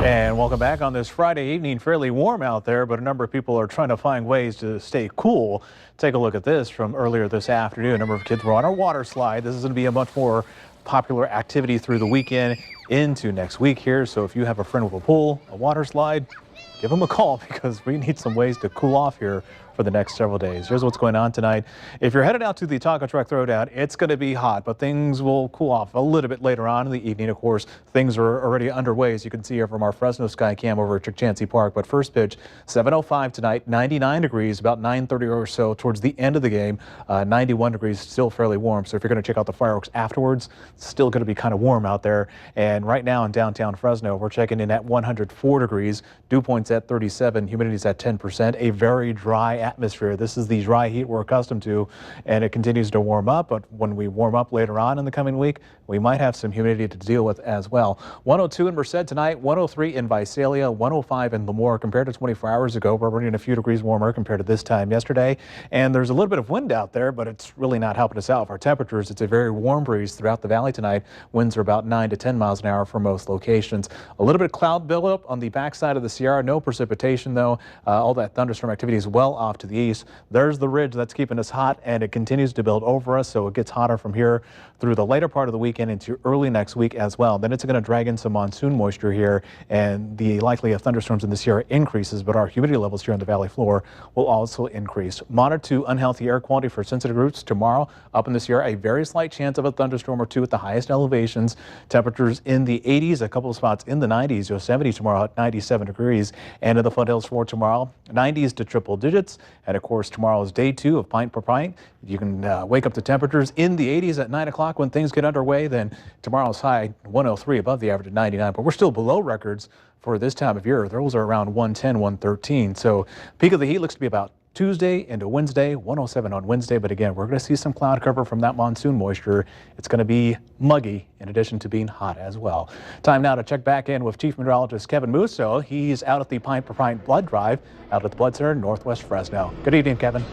And welcome back on this Friday evening. Fairly warm out there, but a number of people are trying to find ways to stay cool. Take a look at this from earlier this afternoon. A number of kids were on a water slide. This is going to be a much more popular activity through the weekend into next week here. So if you have a friend with a pool, a water slide, give them a call because we need some ways to cool off here for the next several days. Here's what's going on tonight. If you're headed out to the Taco Truck Throwdown, it's going to be hot, but things will cool off a little bit later on in the evening. Of course, things are already underway, as you can see here from our Fresno Sky Cam over at Chancey Park. But first pitch, 7:05 tonight, 99 degrees, about 9:30 or so towards the end of the game. 91 degrees, still fairly warm. So if you're going to check out the fireworks afterwards, it's still going to be kind of warm out there. And right now in downtown Fresno, we're checking in at 104 degrees. Dew point's at 37, humidity's at 10%. A very dry atmosphere. This is the dry heat we're accustomed to, and it continues to warm up. But when we warm up later on in the coming week, we might have some humidity to deal with as well. 102 in Merced tonight, 103 in Visalia, 105 in Lemoore. Compared to 24 hours ago, we're running a few degrees warmer compared to this time yesterday. And there's a little bit of wind out there, but it's really not helping us out. For our temperatures, it's a very warm breeze throughout the valley tonight. Winds are about 9 to 10 miles an hour for most locations. A little bit of cloud buildup on the backside of the Sierra. No precipitation, though. All that thunderstorm activity is well off to the east. There's the ridge that's keeping us hot, and it continues to build over us, so it gets hotter from here through the later part of the weekend into early next week as well. Then it's going to drag in some monsoon moisture here, and the likelihood of thunderstorms in the Sierra increases, but our humidity levels here on the valley floor will also increase. Moderate to unhealthy air quality for sensitive groups tomorrow. Up in the Sierra, a very slight chance of a thunderstorm or two at the highest elevations. Temperatures in the 80s, a couple of spots in the 90s. Yosemite tomorrow at 97 degrees, and in the foothills for tomorrow, 90s to triple digits. And of course, tomorrow is day 2 of Pint per Pint. You can wake up to temperatures in the 80s at 9 o'clock when things get underway. Then tomorrow's high 103, above the average at 99, but we're still below records for this time of year. Those are around 110, 113. So peak of the heat looks to be about Tuesday into Wednesday, 107 on Wednesday. But again, we're going to see some cloud cover from that monsoon moisture. It's going to be muggy in addition to being hot as well. Time now to check back in with Chief Meteorologist Kevin Musso. He's out at the Pint per Pint blood drive out at the Blood Center, Northwest Fresno. Good evening, Kevin.